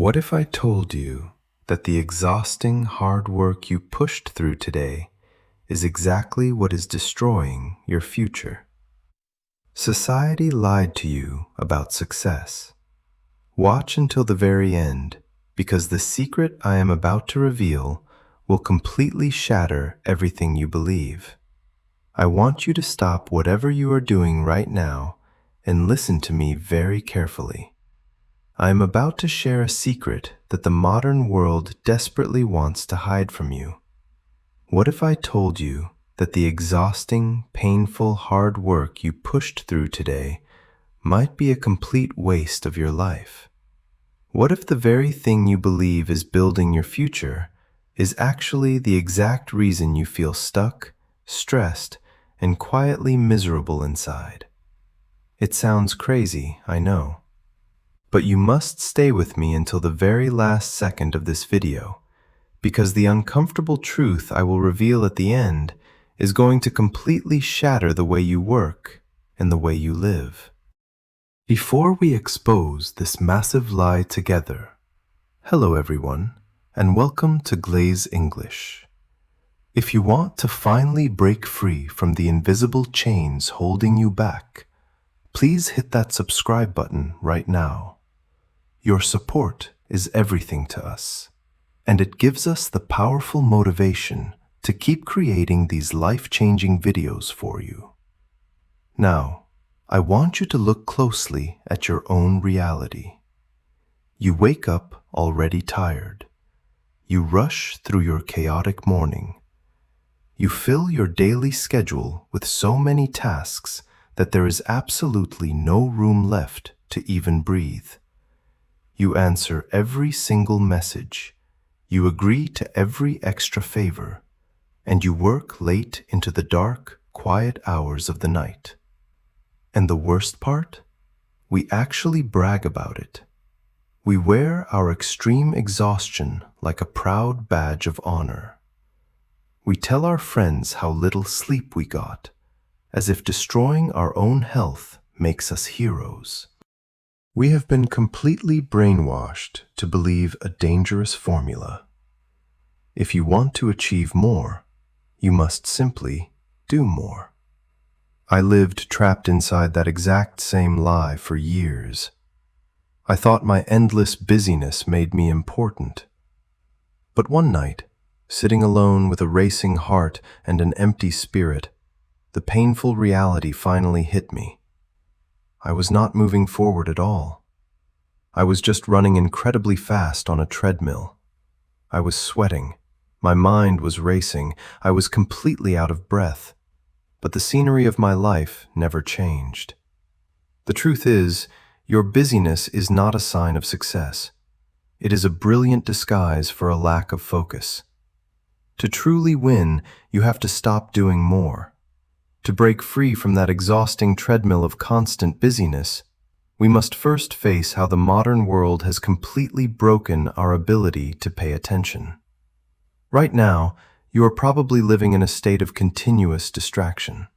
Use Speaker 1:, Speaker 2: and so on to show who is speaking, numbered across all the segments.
Speaker 1: What if I told you that the exhausting hard work you pushed through today is exactly what is destroying your future? Society lied to you about success. Watch until the very end, because the secret I am about to reveal will completely shatter everything you believe. I want you to stop whatever you are doing right now and listen to me very carefully. I am about to share a secret that the modern world desperately wants to hide from you. What if I told you that the exhausting, painful, hard work you pushed through today might be a complete waste of your life? What if the very thing you believe is building your future is actually the exact reason you feel stuck, stressed, and quietly miserable inside? It sounds crazy, I know. But you must stay with me until the very last second of this video, because the uncomfortable truth I will reveal at the end is going to completely shatter the way you work and the way you live. Before we expose this massive lie together, hello everyone, and welcome to Glaze English. If you want to finally break free from the invisible chains holding you back, please hit that subscribe button right now. Your support is everything to us, and it gives us the powerful motivation to keep creating these life-changing videos for you. Now, I want you to look closely at your own reality. You wake up already tired. You rush through your chaotic morning. You fill your daily schedule with so many tasks that there is absolutely no room left to even breathe. You answer every single message, you agree to every extra favor, and you work late into the dark, quiet hours of the night. And the worst part? We actually brag about it. We wear our extreme exhaustion like a proud badge of honor. We tell our friends how little sleep we got, as if destroying our own health makes us heroes. We have been completely brainwashed to believe a dangerous formula. If you want to achieve more, you must simply do more. I lived trapped inside that exact same lie for years. I thought my endless busyness made me important. But one night, sitting alone with a racing heart and an empty spirit, the painful reality finally hit me. I was not moving forward at all. I was just running incredibly fast on a treadmill. I was sweating. My mind was racing. I was completely out of breath. But the scenery of my life never changed. The truth is, your busyness is not a sign of success. It is a brilliant disguise for a lack of focus. To truly win, you have to stop doing more. To break free from that exhausting treadmill of constant busyness, we must first face how the modern world has completely broken our ability to pay attention. Right now, you are probably living in a state of continuous distraction.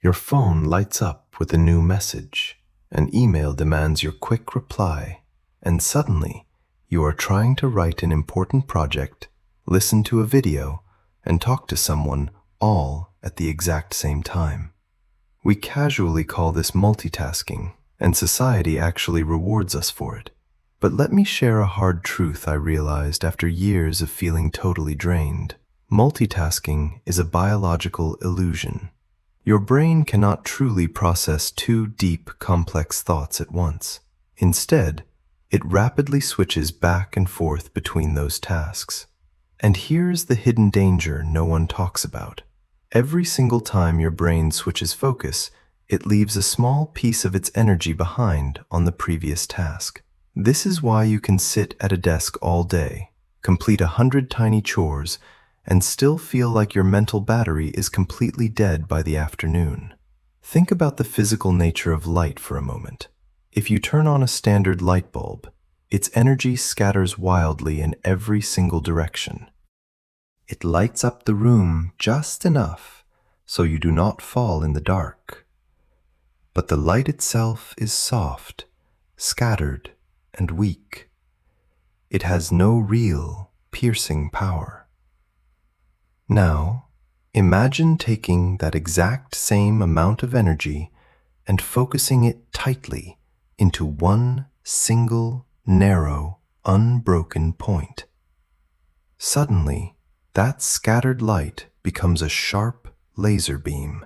Speaker 1: Your phone lights up with a new message, an email demands your quick reply, and suddenly you are trying to write an important project, listen to a video, and talk to someone all at the exact same time. We casually call this multitasking, and society actually rewards us for it. But let me share a hard truth I realized after years of feeling totally drained. Multitasking is a biological illusion. Your brain cannot truly process two deep, complex thoughts at once. Instead, it rapidly switches back and forth between those tasks. And here's the hidden danger no one talks about. Every single time your brain switches focus, it leaves a small piece of its energy behind on the previous task. This is why you can sit at a desk all day, complete 100 tiny chores, and still feel like your mental battery is completely dead by the afternoon. Think about the physical nature of light for a moment. If you turn on a standard light bulb, its energy scatters wildly in every single direction. It lights up the room just enough so you do not fall in the dark. But the light itself is soft, scattered, and weak. it has no real, piercing power. Now, imagine taking that exact same amount of energy and focusing it tightly into one single, narrow, unbroken point. Suddenly, that scattered light becomes a sharp laser beam,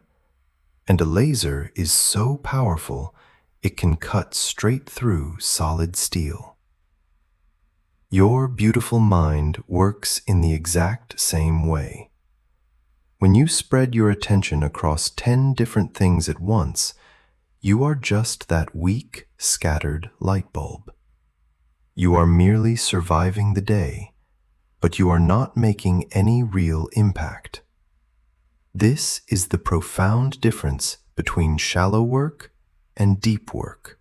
Speaker 1: and a laser is so powerful it can cut straight through solid steel. Your beautiful mind works in the exact same way. When you spread your attention across 10 different things at once, you are just that weak, scattered light bulb. You are merely surviving the day, but you are not making any real impact. This is the profound difference between shallow work and deep work.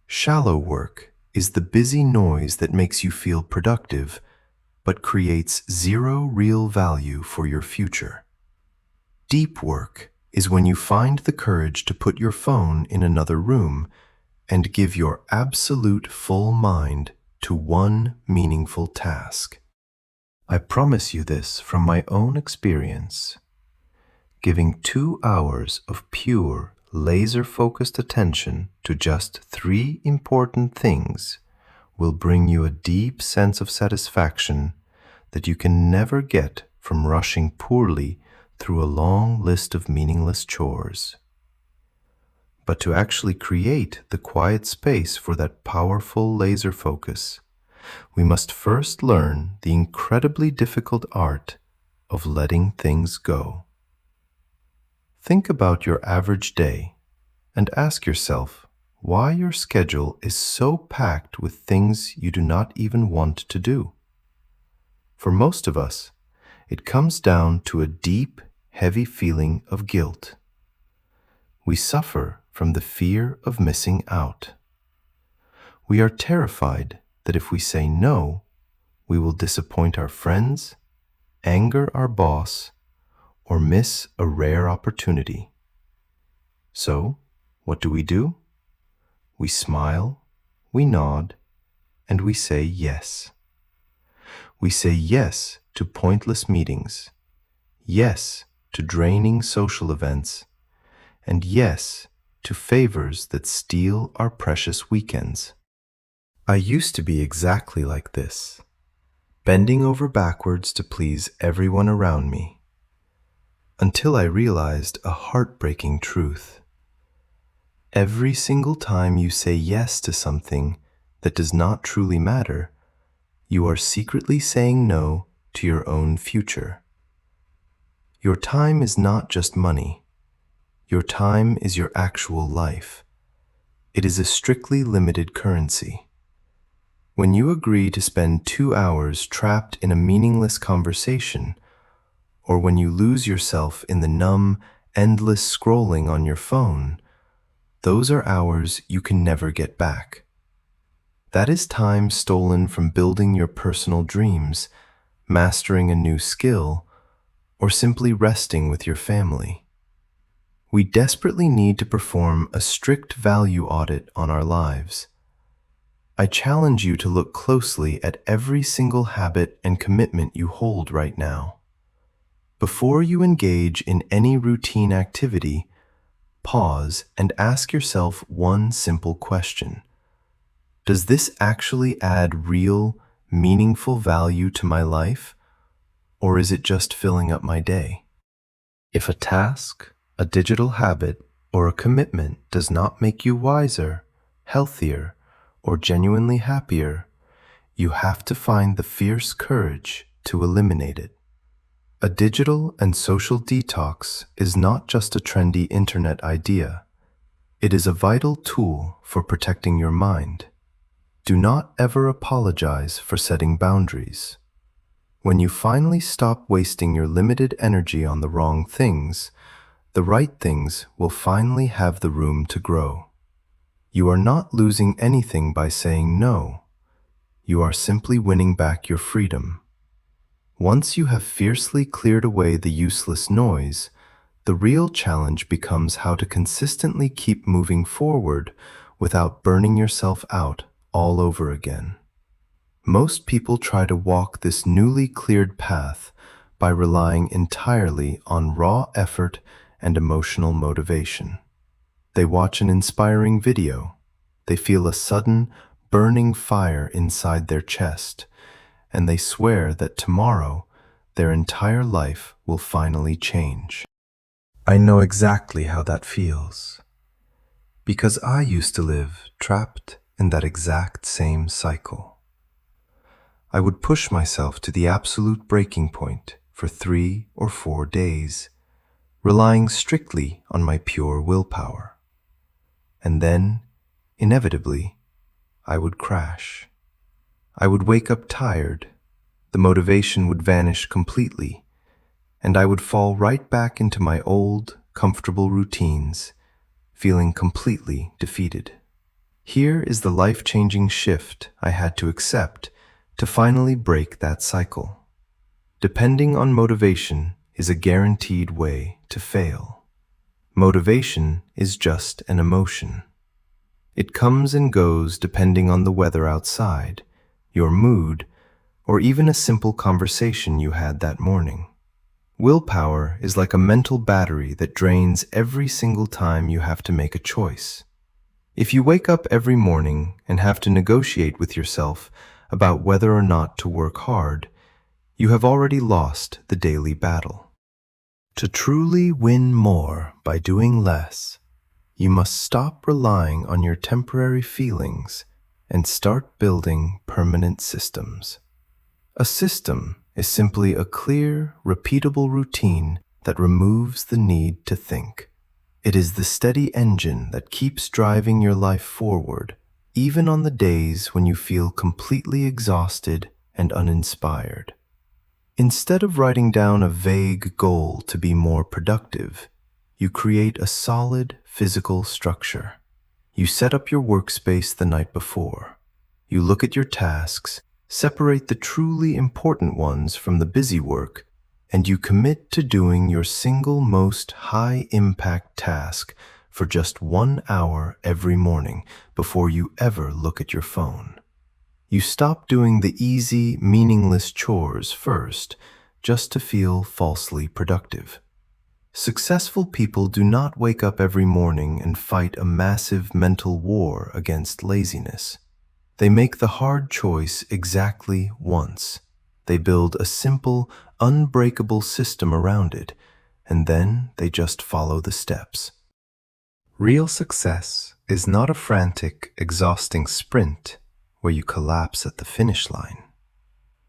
Speaker 1: Shallow work is the busy noise that makes you feel productive, but creates zero real value for your future. Deep work is when you find the courage to put your phone in another room and give your absolute full mind to one meaningful task. I promise you this from my own experience. Giving 2 hours of pure, laser-focused attention to just 3 important things will bring you a deep sense of satisfaction that you can never get from rushing poorly through a long list of meaningless chores. But to actually create the quiet space for that powerful laser focus, we must first learn the incredibly difficult art of letting things go. Think about your average day and ask yourself why your schedule is so packed with things you do not even want to do. For most of us, it comes down to a deep, heavy feeling of guilt. We suffer from the fear of missing out. We are terrified that if we say no, we will disappoint our friends, anger our boss, or miss a rare opportunity. So, what do? We smile, we nod, and we say yes. We say yes to pointless meetings, yes to draining social events, and yes to favors that steal our precious weekends. I used to be exactly like this, bending over backwards to please everyone around me, until I realized a heartbreaking truth. Every single time you say yes to something that does not truly matter, you are secretly saying no to your own future. Your time is not just money. Your time is your actual life. It is a strictly limited currency. When you agree to spend 2 hours trapped in a meaningless conversation, or when you lose yourself in the numb, endless scrolling on your phone, those are hours you can never get back. That is time stolen from building your personal dreams, mastering a new skill, or simply resting with your family. We desperately need to perform a strict value audit on our lives. I challenge you to look closely at every single habit and commitment you hold right now. Before you engage in any routine activity, pause and ask yourself one simple question. Does this actually add real, meaningful value to my life, or is it just filling up my day? If a task, a digital habit, or a commitment does not make you wiser, healthier, or genuinely happier, you have to find the fierce courage to eliminate it. A digital and social detox is not just a trendy internet idea. It is a vital tool for protecting your mind. Do not ever apologize for setting boundaries. When you finally stop wasting your limited energy on the wrong things, the right things will finally have the room to grow. You are not losing anything by saying no. You are simply winning back your freedom. Once you have fiercely cleared away the useless noise, the real challenge becomes how to consistently keep moving forward without burning yourself out all over again. Most people try to walk this newly cleared path by relying entirely on raw effort and emotional motivation. They watch an inspiring video. They feel a sudden, burning fire inside their chest, and they swear that tomorrow their entire life will finally change. I know exactly how that feels, because I used to live trapped in that exact same cycle. I would push myself to the absolute breaking point for 3 or 4 days, relying strictly on my pure willpower. And then, inevitably, I would crash. I would wake up tired, the motivation would vanish completely, and I would fall right back into my old, comfortable routines, feeling completely defeated. Here is the life-changing shift I had to accept to finally break that cycle. Depending on motivation is a guaranteed way to fail. Motivation is just an emotion. It comes and goes depending on the weather outside, your mood, or even a simple conversation you had that morning. Willpower is like a mental battery that drains every single time you have to make a choice. If you wake up every morning and have to negotiate with yourself about whether or not to work hard, you have already lost the daily battle. To truly win more by doing less, you must stop relying on your temporary feelings and start building permanent systems. A system is simply a clear, repeatable routine that removes the need to think. It is the steady engine that keeps driving your life forward, even on the days when you feel completely exhausted and uninspired. Instead of writing down a vague goal to be more productive, you create a solid physical structure. You set up your workspace the night before. You look at your tasks, separate the truly important ones from the busy work, and you commit to doing your single most high-impact task for just 1 hour every morning before you ever look at your phone. You stop doing the easy, meaningless chores first, just to feel falsely productive. Successful people do not wake up every morning and fight a massive mental war against laziness. They make the hard choice exactly once. They build a simple, unbreakable system around it, and then they just follow the steps. Real success is not a frantic, exhausting sprint where you collapse at the finish line.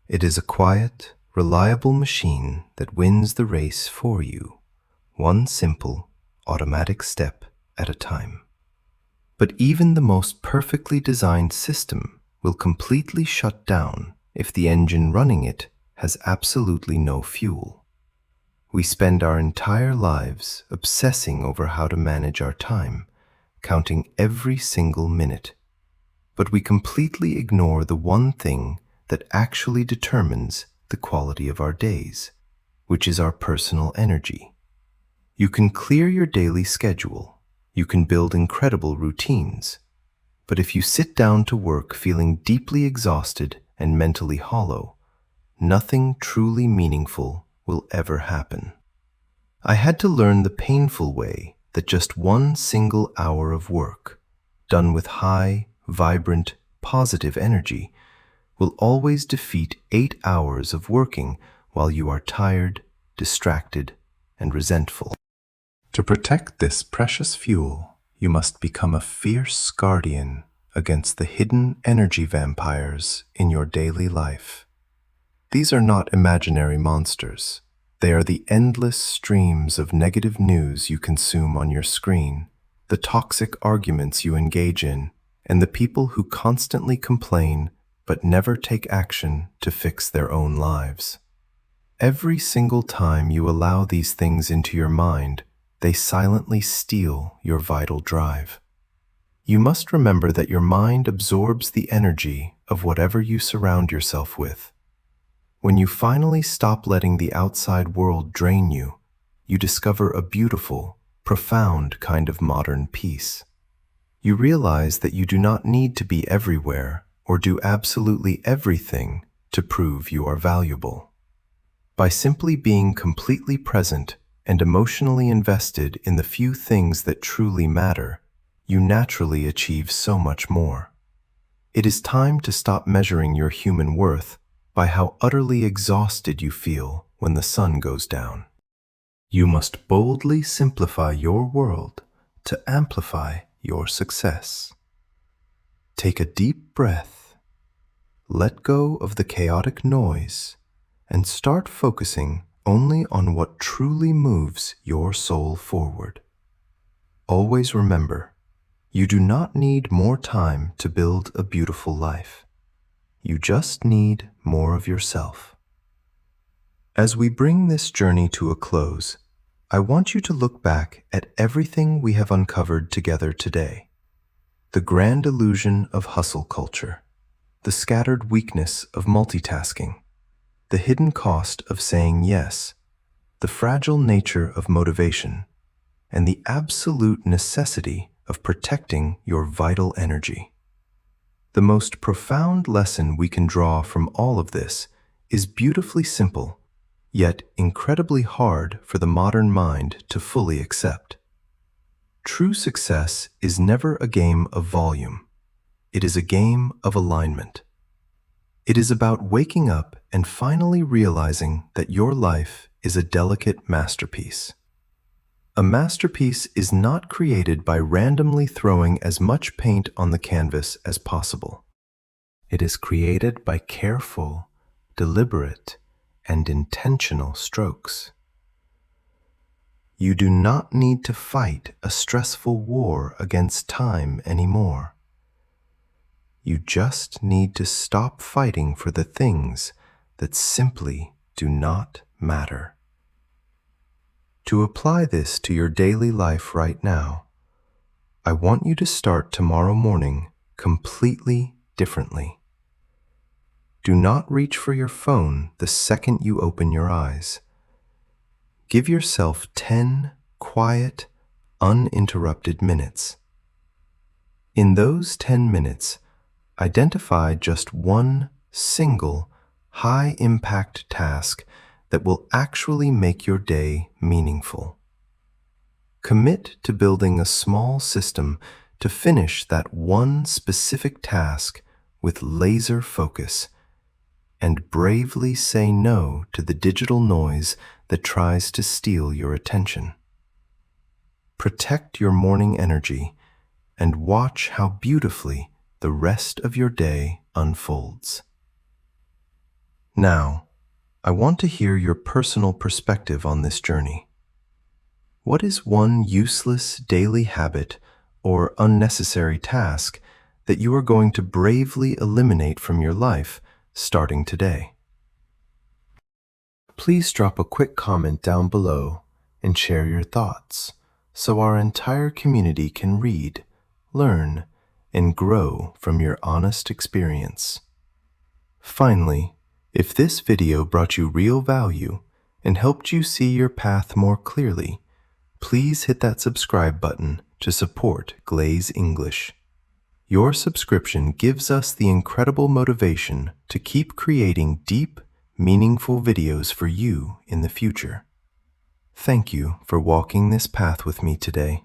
Speaker 1: It is a quiet, reliable machine that wins the race for you, one simple, automatic step at a time. But even the most perfectly designed system will completely shut down if the engine running it has absolutely no fuel. We spend our entire lives obsessing over how to manage our time, counting every single minute. But we completely ignore the one thing that actually determines the quality of our days, which is our personal energy. You can clear your daily schedule. You can build incredible routines. But if you sit down to work feeling deeply exhausted and mentally hollow, nothing truly meaningful will ever happen. I had to learn the painful way that just one single hour of work, done with high, vibrant, positive energy, will always defeat 8 hours of working while you are tired, distracted, and resentful. To protect this precious fuel, you must become a fierce guardian against the hidden energy vampires in your daily life. These are not imaginary monsters. They are the endless streams of negative news you consume on your screen, the toxic arguments you engage in, and the people who constantly complain but never take action to fix their own lives. Every single time you allow these things into your mind, they silently steal your vital drive. You must remember that your mind absorbs the energy of whatever you surround yourself with. When you finally stop letting the outside world drain you, you discover a beautiful, profound kind of modern peace. You realize that you do not need to be everywhere or do absolutely everything to prove you are valuable. By simply being completely present and emotionally invested in the few things that truly matter, you naturally achieve so much more. It is time to stop measuring your human worth by how utterly exhausted you feel when the sun goes down. You must boldly simplify your world to amplify your success. Take a deep breath, let go of the chaotic noise, and start focusing only on what truly moves your soul forward. Always remember, you do not need more time to build a beautiful life. You just need more of yourself. As we bring this journey to a close, I want you to look back at everything we have uncovered together today. The grand illusion of hustle culture, the scattered weakness of multitasking, the hidden cost of saying yes, the fragile nature of motivation, and the absolute necessity of protecting your vital energy. The most profound lesson we can draw from all of this is beautifully simple, yet incredibly hard for the modern mind to fully accept. True success is never a game of volume. It is a game of alignment. It is about waking up and finally realizing that your life is a delicate masterpiece. A masterpiece is not created by randomly throwing as much paint on the canvas as possible. It is created by careful, deliberate, and intentional strokes. You do not need to fight a stressful war against time anymore. You just need to stop fighting for the things that simply do not matter. To apply this to your daily life right now, I want you to start tomorrow morning completely differently. Do not reach for your phone the second you open your eyes. Give yourself 10 quiet, uninterrupted minutes. In those 10 minutes, identify just one single high-impact task that will actually make your day meaningful. Commit to building a small system to finish that one specific task with laser focus, and bravely say no to the digital noise that tries to steal your attention. Protect your morning energy and watch how beautifully the rest of your day unfolds. Now, I want to hear your personal perspective on this journey. What is one useless daily habit or unnecessary task that you are going to bravely eliminate from your life starting today? Please drop a quick comment down below and share your thoughts so our entire community can read, learn, and grow from your honest experience. Finally, if this video brought you real value and helped you see your path more clearly, please hit that subscribe button to support Glaze English. Your subscription gives us the incredible motivation to keep creating deep, meaningful videos for you in the future. Thank you for walking this path with me today.